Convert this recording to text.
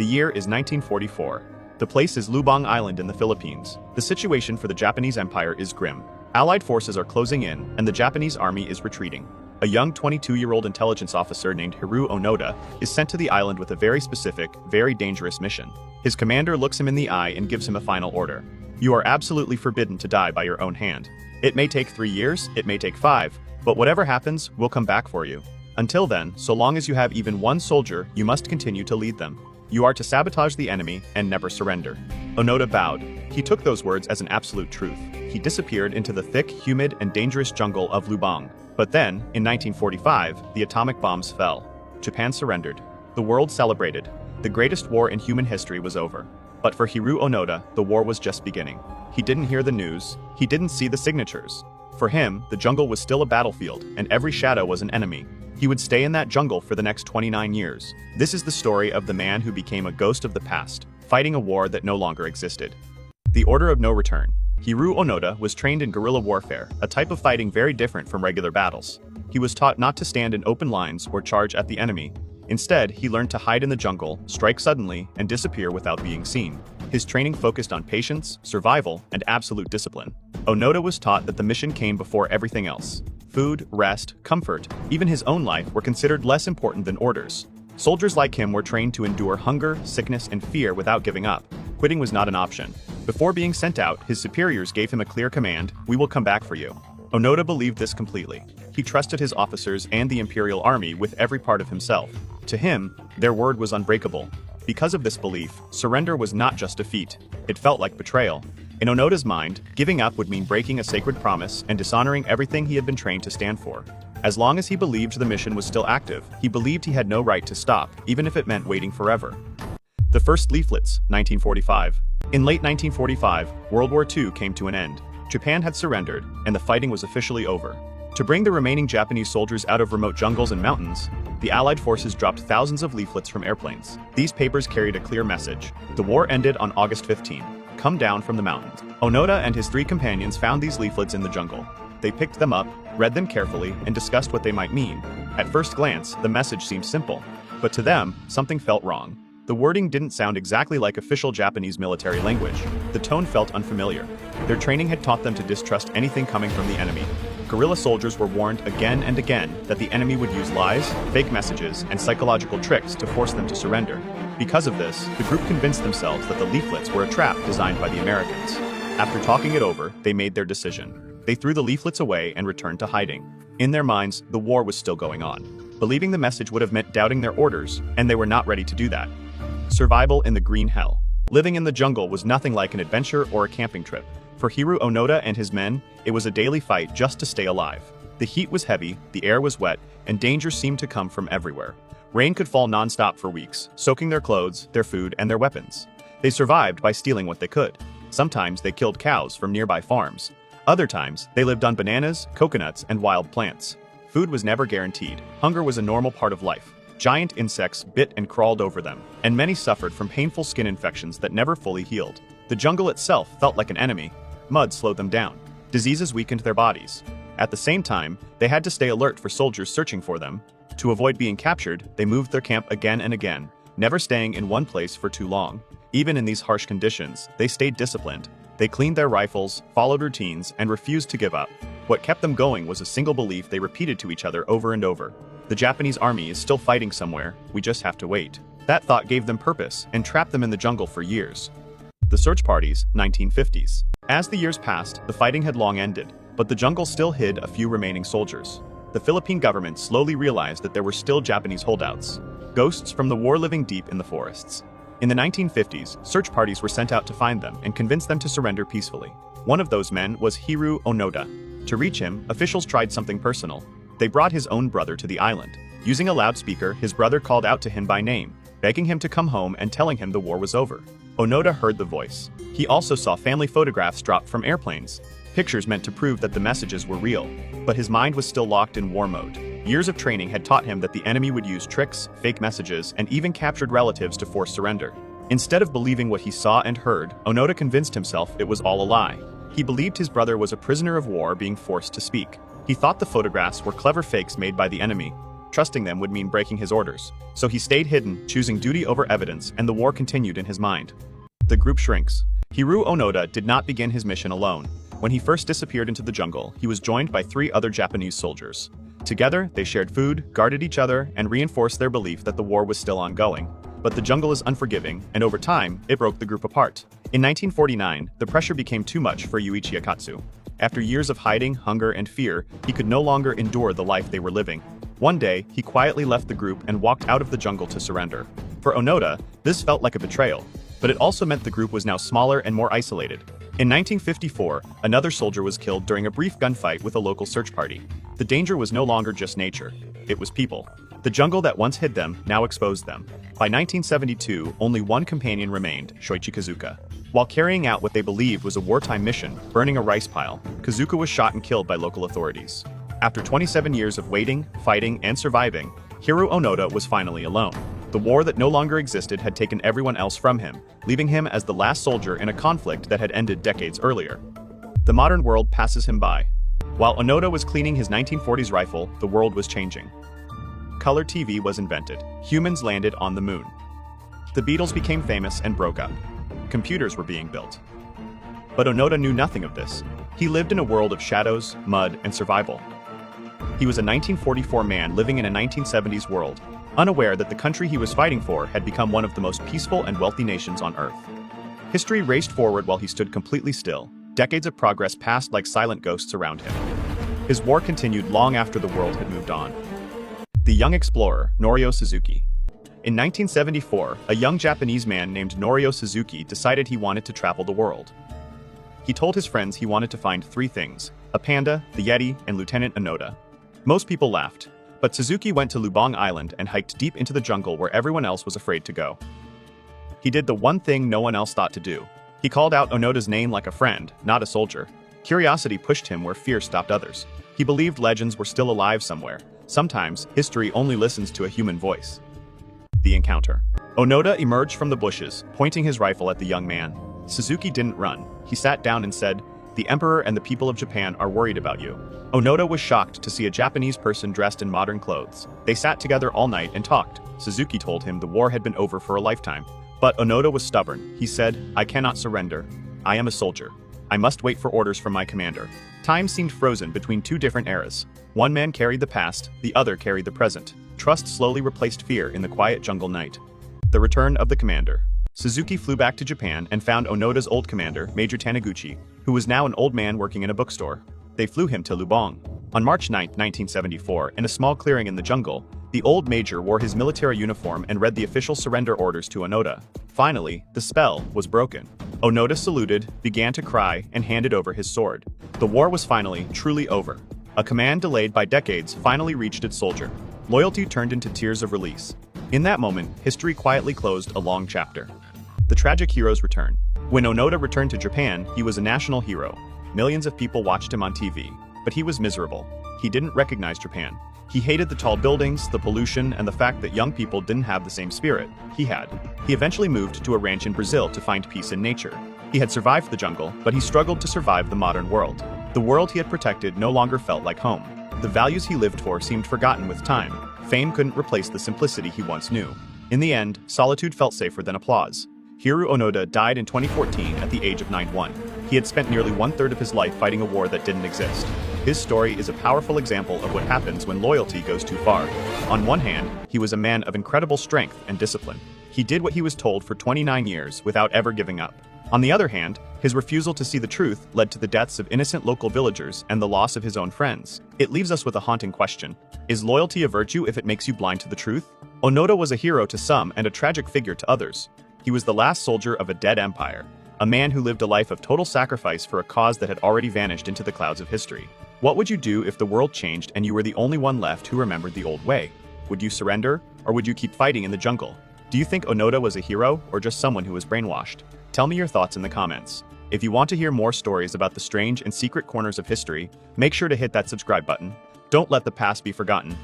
The year is 1944. The place is Lubang Island in the Philippines. The situation for the Japanese Empire is grim. Allied forces are closing in, and the Japanese army is retreating. A young 22-year-old intelligence officer named Hiroo Onoda is sent to the island with a very specific, very dangerous mission. His commander looks him in the eye and gives him a final order. You are absolutely forbidden to die by your own hand. It may take 3 years, it may take 5, but whatever happens, we'll come back for you. Until then, so long as you have even one soldier, you must continue to lead them. You are to sabotage the enemy and never surrender. Onoda bowed. He took those words as an absolute truth. He disappeared into the thick, humid, and dangerous jungle of Lubang. But then, in 1945, the atomic bombs fell. Japan surrendered. The world celebrated. The greatest war in human history was over. But for Hiroo Onoda, the war was just beginning. He didn't hear the news. He didn't see the signatures. For him, the jungle was still a battlefield, and every shadow was an enemy. He would stay in that jungle for the next 29 years. This is the story of the man who became a ghost of the past, fighting a war that no longer existed. The Order of No Return. Hiroo Onoda was trained in guerrilla warfare, a type of fighting very different from regular battles. He was taught not to stand in open lines or charge at the enemy. Instead, he learned to hide in the jungle, strike suddenly, and disappear without being seen. His training focused on patience, survival, and absolute discipline. Onoda was taught that the mission came before everything else. Food, rest, comfort, even his own life were considered less important than orders. Soldiers like him were trained to endure hunger, sickness, and fear without giving up. Quitting was not an option. Before being sent out, his superiors gave him a clear command: "We will come back for you." Onoda believed this completely. He trusted his officers and the Imperial Army with every part of himself. To him, their word was unbreakable. Because of this belief, surrender was not just defeat. It felt like betrayal. In Onoda's mind, giving up would mean breaking a sacred promise and dishonoring everything he had been trained to stand for. As long as he believed the mission was still active, he believed he had no right to stop, even if it meant waiting forever. The First Leaflets, 1945. In late 1945, World War II came to an end. Japan had surrendered, and the fighting was officially over. To bring the remaining Japanese soldiers out of remote jungles and mountains, the Allied forces dropped thousands of leaflets from airplanes. These papers carried a clear message. The war ended on August 15. Come down from the mountains. Onoda and his 3 companions found these leaflets in the jungle. They picked them up, read them carefully, and discussed what they might mean. At first glance, the message seemed simple. But to them, something felt wrong. The wording didn't sound exactly like official Japanese military language. The tone felt unfamiliar. Their training had taught them to distrust anything coming from the enemy. Guerrilla soldiers were warned again and again that the enemy would use lies, fake messages, and psychological tricks to force them to surrender. Because of this, the group convinced themselves that the leaflets were a trap designed by the Americans. After talking it over, they made their decision. They threw the leaflets away and returned to hiding. In their minds, the war was still going on. Believing the message would have meant doubting their orders, and they were not ready to do that. Survival in the green hell. Living in the jungle was nothing like an adventure or a camping trip. For Hiroo Onoda and his men, it was a daily fight just to stay alive. The heat was heavy, the air was wet, and danger seemed to come from everywhere. Rain could fall non-stop for weeks, soaking their clothes, their food, and their weapons. They survived by stealing what they could. Sometimes they killed cows from nearby farms. Other times, they lived on bananas, coconuts, and wild plants. Food was never guaranteed. Hunger was a normal part of life. Giant insects bit and crawled over them, and many suffered from painful skin infections that never fully healed. The jungle itself felt like an enemy. Mud slowed them down. Diseases weakened their bodies. At the same time, they had to stay alert for soldiers searching for them. To avoid being captured, they moved their camp again and again, never staying in one place for too long. Even in these harsh conditions, they stayed disciplined. They cleaned their rifles, followed routines, and refused to give up. What kept them going was a single belief they repeated to each other over and over. The Japanese army is still fighting somewhere, we just have to wait. That thought gave them purpose and trapped them in the jungle for years. The search parties, 1950s. As the years passed, the fighting had long ended, but the jungle still hid a few remaining soldiers. The Philippine government slowly realized that there were still Japanese holdouts, ghosts from the war living deep in the forests. In the 1950s, search parties were sent out to find them and convince them to surrender peacefully. One of those men was Hiroo Onoda. To reach him, officials tried something personal. They brought his own brother to the island. Using a loudspeaker, his brother called out to him by name, begging him to come home and telling him the war was over. Onoda heard the voice. He also saw family photographs dropped from airplanes, pictures meant to prove that the messages were real. But his mind was still locked in war mode. Years of training had taught him that the enemy would use tricks, fake messages, and even captured relatives to force surrender. Instead of believing what he saw and heard, Onoda convinced himself it was all a lie. He believed his brother was a prisoner of war being forced to speak. He thought the photographs were clever fakes made by the enemy. Trusting them would mean breaking his orders. So he stayed hidden, choosing duty over evidence, and the war continued in his mind. The group shrinks. Hiroo Onoda did not begin his mission alone. When he first disappeared into the jungle, he was joined by 3 other Japanese soldiers. Together, they shared food, guarded each other, and reinforced their belief that the war was still ongoing. But the jungle is unforgiving, and over time, it broke the group apart. In 1949, the pressure became too much for Yuichi Akatsu. After years of hiding, hunger, and fear, he could no longer endure the life they were living. One day, he quietly left the group and walked out of the jungle to surrender. For Onoda, this felt like a betrayal, but it also meant the group was now smaller and more isolated. In 1954, another soldier was killed during a brief gunfight with a local search party. The danger was no longer just nature, it was people. The jungle that once hid them now exposed them. By 1972, only one companion remained, Shoichi Kazuka. While carrying out what they believed was a wartime mission, burning a rice pile, Kazuka was shot and killed by local authorities. After 27 years of waiting, fighting, and surviving, Hiroo Onoda was finally alone. The war that no longer existed had taken everyone else from him, leaving him as the last soldier in a conflict that had ended decades earlier. The modern world passes him by. While Onoda was cleaning his 1940s rifle, the world was changing. Color TV was invented. Humans landed on the moon. The Beatles became famous and broke up. Computers were being built. But Onoda knew nothing of this. He lived in a world of shadows, mud, and survival. He was a 1944 man living in a 1970s world, unaware that the country he was fighting for had become one of the most peaceful and wealthy nations on Earth. History raced forward while he stood completely still. Decades of progress passed like silent ghosts around him. His war continued long after the world had moved on. The young explorer, Norio Suzuki. In 1974, a young Japanese man named Norio Suzuki decided he wanted to travel the world. He told his friends he wanted to find 3 things: a panda, the Yeti, and Lieutenant Onoda. Most people laughed, but Suzuki went to Lubang Island and hiked deep into the jungle where everyone else was afraid to go. He did the one thing no one else thought to do. He called out Onoda's name like a friend, not a soldier. Curiosity pushed him where fear stopped others. He believed legends were still alive somewhere. Sometimes, history only listens to a human voice. The encounter. Onoda emerged from the bushes, pointing his rifle at the young man. Suzuki didn't run. He sat down and said, "The Emperor and the people of Japan are worried about you." Onoda was shocked to see a Japanese person dressed in modern clothes. They sat together all night and talked. Suzuki told him the war had been over for a lifetime. But Onoda was stubborn. He said, "I cannot surrender. I am a soldier. I must wait for orders from my commander." Time seemed frozen between 2 different eras. One man carried the past, the other carried the present. Trust slowly replaced fear in the quiet jungle night. The return of the commander. Suzuki flew back to Japan and found Onoda's old commander, Major Taniguchi, who was now an old man working in a bookstore. They flew him to Lubang. On March 9, 1974, in a small clearing in the jungle, the old major wore his military uniform and read the official surrender orders to Onoda. Finally, the spell was broken. Onoda saluted, began to cry, and handed over his sword. The war was finally, truly over. A command delayed by decades finally reached its soldier. Loyalty turned into tears of release. In that moment, history quietly closed a long chapter. The tragic hero's return. When Onoda returned to Japan, he was a national hero. Millions of people watched him on TV, but he was miserable. He didn't recognize Japan. He hated the tall buildings, the pollution, and the fact that young people didn't have the same spirit he had. He eventually moved to a ranch in Brazil to find peace in nature. He had survived the jungle, but he struggled to survive the modern world. The world he had protected no longer felt like home. The values he lived for seemed forgotten with time. Fame couldn't replace the simplicity he once knew. In the end, solitude felt safer than applause. Hiroo Onoda died in 2014 at the age of 91. He had spent nearly 1/3 of his life fighting a war that didn't exist. His story is a powerful example of what happens when loyalty goes too far. On one hand, he was a man of incredible strength and discipline. He did what he was told for 29 years without ever giving up. On the other hand, his refusal to see the truth led to the deaths of innocent local villagers and the loss of his own friends. It leaves us with a haunting question. Is loyalty a virtue if it makes you blind to the truth? Onoda was a hero to some and a tragic figure to others. He was the last soldier of a dead empire, a man who lived a life of total sacrifice for a cause that had already vanished into the clouds of history. What would you do if the world changed and you were the only one left who remembered the old way? Would you surrender, or would you keep fighting in the jungle? Do you think Onoda was a hero, or just someone who was brainwashed? Tell me your thoughts in the comments. If you want to hear more stories about the strange and secret corners of history, make sure to hit that subscribe button. Don't let the past be forgotten.